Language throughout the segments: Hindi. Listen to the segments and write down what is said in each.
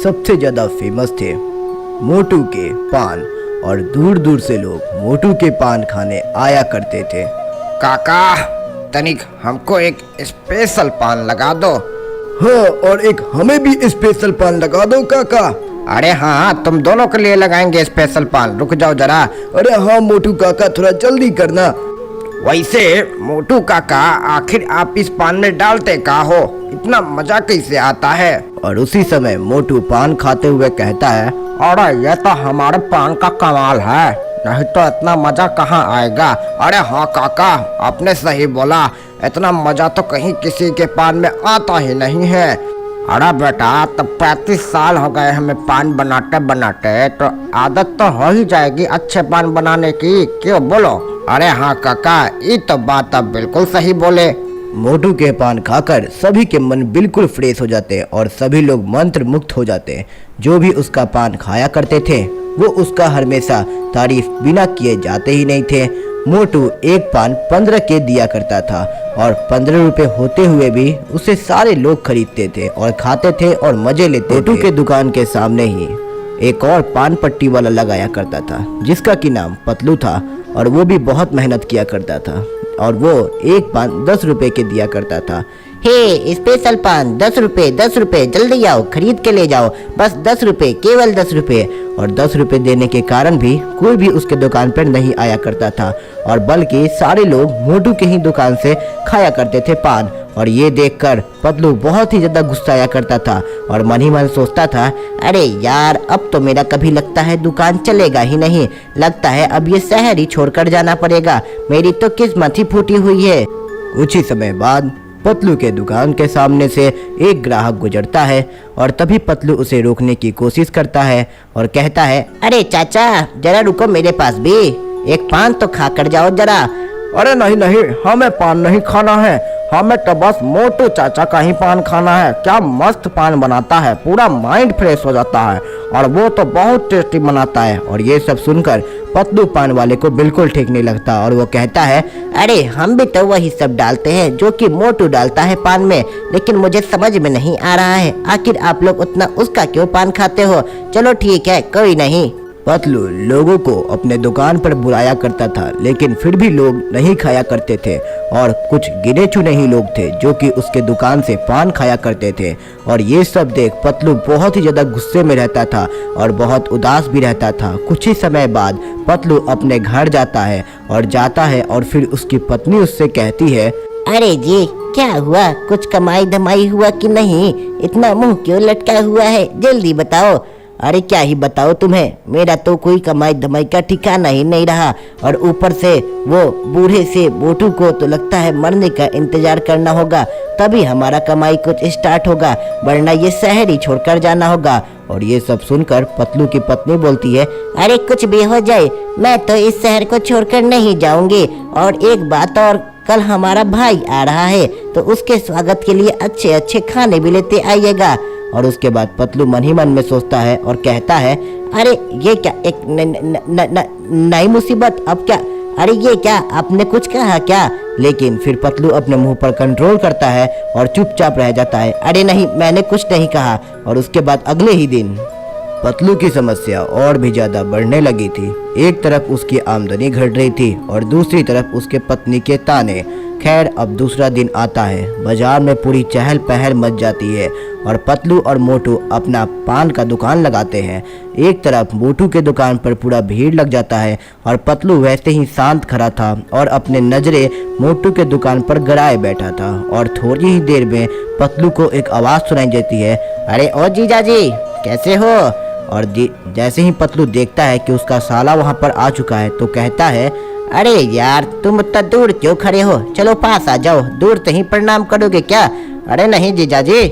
सबसे ज्यादा फेमस थे मोटू के पान, और दूर दूर से लोग मोटू के पान खाने आया करते थे। काका तनिक हमको एक स्पेशल पान लगा दो। हाँ, और एक हमें भी स्पेशल पान लगा दो काका। अरे हाँ, तुम दोनों के लिए लगाएंगे स्पेशल पान, रुक जाओ जरा। अरे हाँ मोटू काका, थोड़ा जल्दी करना। वैसे मोटू काका, आखिर आप इस पान में डालते का हो? इतना मजा कैसे आता है? और उसी समय मोटू पान खाते हुए कहता है, अरे ये तो हमारे पान का कमाल है, नहीं तो इतना मजा कहाँ आएगा। अरे हाँ काका, आपने सही बोला, इतना मजा तो कहीं किसी के पान में आता ही नहीं है। अरे बेटा, तब 35 साल हो गए हमें पान बनाते बनाते, तो आदत तो हो ही जाएगी अच्छे पान बनाने की, क्यों बोलो? अरे हाँ काका, ये तो बात आप बिल्कुल सही बोले। मोटू के पान खाकर सभी के मन बिल्कुल फ्रेश हो जाते और सभी लोग मंत्र मुक्त हो जाते। जो भी उसका पान खाया करते थे वो उसका हमेशा तारीफ बिना किए जाते ही नहीं थे। मोटू एक पान 15 के दिया करता था और 15 रुपए होते हुए भी उसे सारे लोग खरीदते थे और खाते थे और मजे लेते। मोटू के दुकान के सामने ही एक और पान पट्टी वाला लगाया करता था जिसका की नाम पतलू था, और वो भी बहुत मेहनत किया करता था और वो एक पान 10 रुपए के दिया करता था। हे स्पेशल पान 10 रुपए, 10 रुपए, जल्दी आओ खरीद के ले जाओ, बस 10 रुपए, केवल 10 रुपए। और 10 रुपए देने के कारण भी कोई भी उसके दुकान पर नहीं आया करता था, और बल्कि सारे लोग मोटू के ही दुकान से खाया करते थे पान। और ये देखकर पतलू बहुत ही ज्यादा गुस्साया करता था और मन ही मन सोचता था, अरे यार, अब तो मेरा कभी लगता है दुकान चलेगा ही नहीं, लगता है अब ये शहर ही छोड़कर जाना पड़ेगा, मेरी तो किस्मत ही फूटी हुई है। कुछ ही समय बाद पतलू के दुकान के सामने से एक ग्राहक गुजरता है और तभी पतलू उसे रोकने की कोशिश करता है और कहता है, अरे चाचा, जरा रुको, मेरे पास भी एक पान तो खा कर जाओ जरा। अरे नहीं नहीं, हमें पान नहीं खाना है, हमें तो बस मोटू चाचा का ही पान खाना है। क्या मस्त पान बनाता है, पूरा माइंड फ्रेश हो जाता है, और वो तो बहुत टेस्टी बनाता है। और ये सब सुनकर पतलू पान वाले को बिल्कुल ठीक नहीं लगता और वो कहता है, अरे हम भी तो वही सब डालते हैं जो कि मोटू डालता है पान में, लेकिन मुझे समझ में नहीं आ रहा है आखिर आप लोग उतना उसका क्यों पान खाते हो। चलो ठीक है, कोई नहीं। पतलू लोगों को अपने दुकान पर बुलाया करता था, लेकिन फिर भी लोग नहीं खाया करते थे, और कुछ गिने चुने ही लोग थे जो कि उसके दुकान से पान खाया करते थे। और ये सब देख पतलू बहुत ही ज़्यादा गुस्से में रहता था और बहुत उदास भी रहता था। कुछ ही समय बाद पतलू अपने घर जाता है और फिर उसकी पत्नी उससे कहती है, अरे जी, क्या हुआ, कुछ कमाई धमाई हुआ कि नहीं, इतना मुंह क्यों लटका हुआ है, जल्दी बताओ। अरे क्या ही बताओ तुम्हें, मेरा तो कोई कमाई धमाई का ठिकाना ही नहीं रहा, और ऊपर से वो बूढ़े से मोटू को तो लगता है मरने का इंतजार करना होगा, तभी हमारा कमाई कुछ स्टार्ट होगा, वरना ये शहर ही छोड़कर जाना होगा। और ये सब सुनकर पतलू की पत्नी बोलती है, अरे कुछ भी हो जाए, मैं तो इस शहर को छोड़कर नहीं जाऊंगी। और एक बात और, कल हमारा भाई आ रहा है तो उसके स्वागत के लिए अच्छे अच्छे खाने भी लेते आइएगा। और उसके बाद पतलू मन ही मन में सोचता है और कहता है, अरे ये क्या, एक नई मुसीबत, अब क्या, अरे ये क्या, आपने कुछ कहा क्या? लेकिन फिर पतलू अपने मुंह पर कंट्रोल करता है और चुपचाप रह जाता है, अरे नहीं, मैंने कुछ नहीं कहा। और उसके बाद अगले ही दिन पतलू की समस्या और भी ज्यादा बढ़ने लगी थी। एक तरफ उसकी आमदनी घट रही थी और दूसरी तरफ उसके पत्नी के ताने। खैर, अब दूसरा दिन आता है, बाजार में पूरी चहल पहल मच जाती है और पतलू और मोटू अपना पान का दुकान लगाते हैं। एक तरफ मोटू के दुकान पर पूरा भीड़ लग जाता है और पतलू वैसे ही शांत खड़ा था और अपने नजरे मोटू के दुकान पर गड़ाए बैठा था। और थोड़ी ही देर में पतलू को एक आवाज़ सुनाई देती है, अरे ओ जीजा जी, कैसे हो? और जैसे ही पतलू देखता है कि उसका साला वहाँ पर आ चुका है तो कहता है, अरे यार, तुम इतना दूर क्यों खड़े हो, चलो पास आ जाओ, दूर से ही प्रणाम करोगे क्या? अरे नहीं जीजा जी।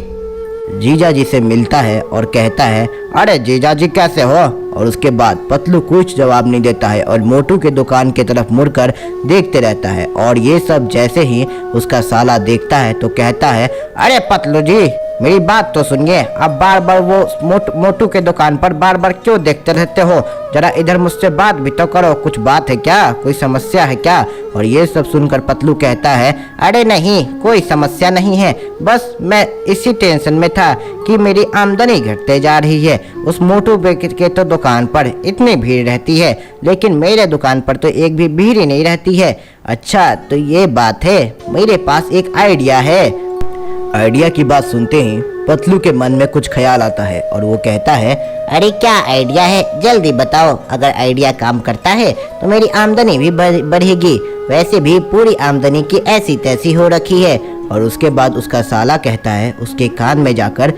जीजा जी से मिलता है और कहता है, अरे जीजा जी कैसे हो? और उसके बाद पतलू कुछ जवाब नहीं देता है और मोटू के दुकान की तरफ मुड़कर देखते रहता है। और ये सब जैसे ही उसका साला देखता है तो कहता है, अरे पतलू जी, मेरी बात तो सुनिए, आप बार बार वो मोटू के दुकान पर बार बार क्यों देखते रहते हो? जरा इधर मुझसे बात भी तो करो, कुछ बात है क्या, कोई समस्या है क्या? और ये सब सुनकर पतलू कहता है, अरे नहीं, कोई समस्या नहीं है, बस मैं इसी टेंशन में था कि मेरी आमदनी घटते जा रही है। उस मोटू के तो दुकान पर इतनी भीड़ रहती है, लेकिन मेरे दुकान पर तो एक भी भीड़ ही नहीं रहती है। अच्छा तो ये बात है, मेरे पास एक आइडिया है। आइडिया की बात सुनते ही पतलू के मन में कुछ ख्याल आता है और वो कहता है, अरे क्या आइडिया है, जल्दी बताओ। अगर आइडिया काम करता है तो मेरी आमदनी भी बढ़ेगी। वैसे भी पूरी आमदनी की ऐसी तैसी हो रखी है। और उसके बाद उसका साला कहता है उसके कान में जाकर,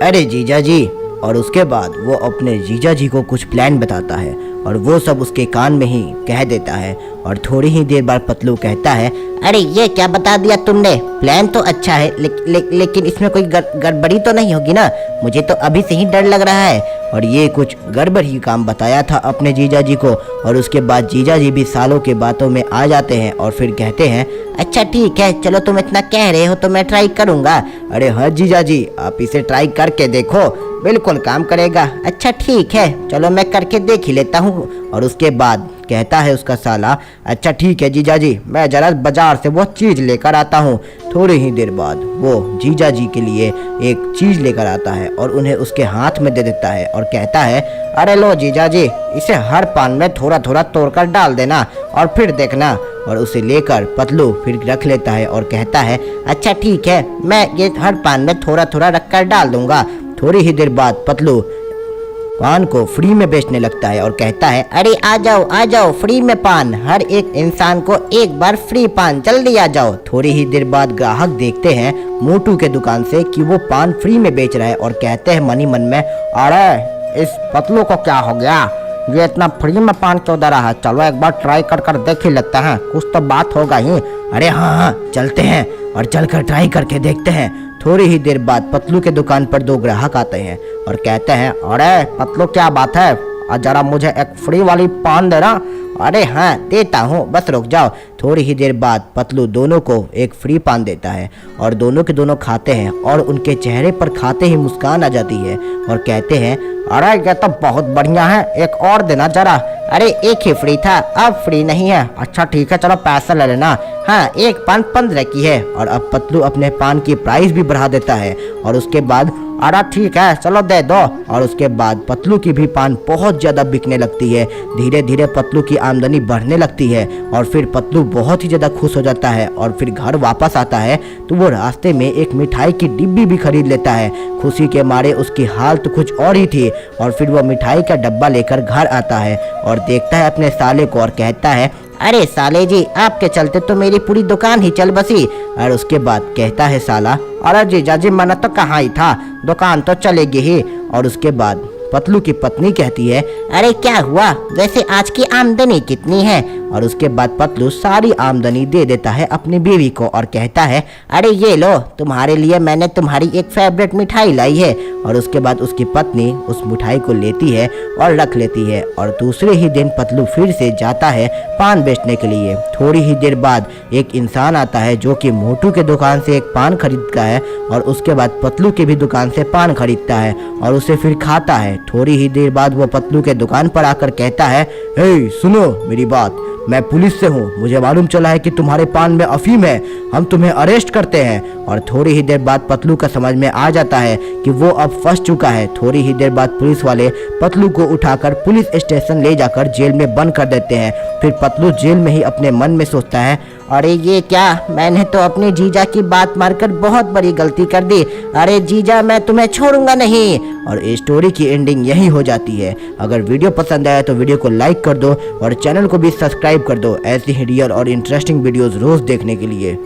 अरे जीजा जी। और उसके बाद वो अपने जीजा जी को कुछ प्लान बताता है और वो सब उसके कान में ही कह देता है। और थोड़ी ही देर बाद पतलू कहता है, अरे ये क्या बता दिया तुमने? प्लान तो अच्छा है, लेकिन इसमें कोई गड़बड़ी तो नहीं होगी ना? मुझे तो अभी से ही डर लग रहा है। और ये कुछ गड़बड़ ही काम बताया था अपने जीजा जी को। और उसके बाद जीजा जी भी सालों के बातों में आ जाते हैं और फिर कहते हैं, अच्छा ठीक है, चलो तुम इतना कह रहे हो तो मैं ट्राई करूँगा। अरे हाँ जीजा जी, आप इसे ट्राई करके देखो, बिल्कुल काम करेगा। अच्छा ठीक है, चलो मैं करके देख ही लेता हूँ। और उसके बाद कहता है उसका साला, अच्छा ठीक है जीजा जी, मैं जरा बाजार से वो चीज़ लेकर आता हूँ। थोड़ी ही देर बाद वो जीजा जी के लिए एक चीज़ लेकर आता है और उन्हें उसके हाथ में दे देता है और कहता है, अरे लो जीजा जी, इसे हर पान में थोड़ा थोड़ा तोड़कर डाल देना और फिर देखना। और उसे लेकर पतलू फिर रख लेता है और कहता है, अच्छा ठीक है, मैं ये हर पान में थोड़ा थोड़ा रखकर डाल दूंगा। थोड़ी ही देर बाद पतलू पान को फ्री में बेचने लगता है और कहता है, अरे आ जाओ फ्री में पान, हर एक इंसान को एक बार फ्री पान, जल्दी आ जाओ। थोड़ी ही देर बाद ग्राहक देखते हैं मोटू के दुकान से कि वो पान फ्री में बेच रहा है और कहते हैं मनी मन में, अरे इस पतलू को क्या हो गया, ये इतना फ्री में पान क्यों दे रहा है? चलो एक बार ट्राई कर देख ही लेते हैं, कुछ तो बात होगा ही। अरे हाँ चलते हैं और चलकर ट्राई करके देखते हैं। थोड़ी ही देर बाद पतलू के दुकान पर दो ग्राहक आते हैं और कहते हैं, अरे पतलू क्या बात है, जरा मुझे एक फ्री वाली पान देना। अरे हाँ देता हूँ, बस रुक जाओ। थोड़ी ही देर बाद पतलू दोनों को एक फ्री पान देता है और दोनों के दोनों खाते हैं और उनके चेहरे पर खाते ही मुस्कान आ जाती है और कहते हैं, अरे ये तो बहुत बढ़िया है, एक और देना जरा। अरे एक ही फ्री था, अब फ्री नहीं है। अच्छा ठीक है, चलो पैसा ले लेना। हाँ, एक पान 15 की है। और अब पतलू अपने पान की प्राइस भी बढ़ा देता है और उसके बाद, अरे ठीक है चलो दे दो। और उसके बाद पतलू की भी पान बहुत ज़्यादा बिकने लगती है। धीरे धीरे पतलू की आमदनी बढ़ने लगती है और फिर पतलू बहुत ही ज़्यादा खुश हो जाता है और फिर घर वापस आता है तो वो रास्ते में एक मिठाई की डिब्बी भी खरीद लेता है। खुशी के मारे उसकी हालत कुछ और ही थी और फिर वो मिठाई का डब्बा लेकर घर आता है और देखता है अपने साले को और कहता है, अरे साले जी, आपके चलते तो मेरी पूरी दुकान ही चल बसी। और उसके बाद कहता है साला, अरे जीजा जी मैंने तो कहा ही था, दुकान तो चलेगी ही। और उसके बाद पतलू की पत्नी कहती है, अरे क्या हुआ, वैसे आज की आमदनी कितनी है? और उसके बाद पतलू सारी आमदनी दे देता है अपनी बीवी को और कहता है, अरे ये लो, तुम्हारे लिए मैंने तुम्हारी एक फेवरेट मिठाई लाई है। और उसके बाद उसकी पत्नी उस मिठाई को लेती है और रख लेती है और दूसरे ही दिन पतलू फिर से जाता है पान बेचने के लिए। थोड़ी ही देर बाद एक इंसान आता है जो कि मोटू के दुकान से एक पान खरीदता है और उसके बाद पतलू की भी दुकान से पान खरीदता है और उसे फिर खाता है। थोड़ी ही देर बाद वो पतलू के दुकान पर आकर कहता है, हे सुनो मेरी बात, मैं पुलिस से हूँ, मुझे मालूम चला है कि तुम्हारे पान में अफीम है, हम तुम्हें अरेस्ट करते हैं। और थोड़ी ही देर बाद पतलू का समझ में आ जाता है कि वो अब फंस चुका है। थोड़ी ही देर बाद पुलिस वाले पतलू को उठाकर पुलिस स्टेशन ले जाकर जेल में बंद कर देते हैं। फिर पतलू जेल में ही अपने मन में सोचता है, अरे ये क्या, मैंने तो अपनी जीजा की बात मारकर बहुत बड़ी गलती कर दी। अरे जीजा, मैं तुम्हें छोड़ूंगा नहीं। और इस स्टोरी की एंडिंग यही हो जाती है। अगर वीडियो पसंद आया तो वीडियो को लाइक कर दो और चैनल को भी सब्सक्राइब कर दो ऐसी ही रियल और इंटरेस्टिंग वीडियोस रोज देखने के लिए।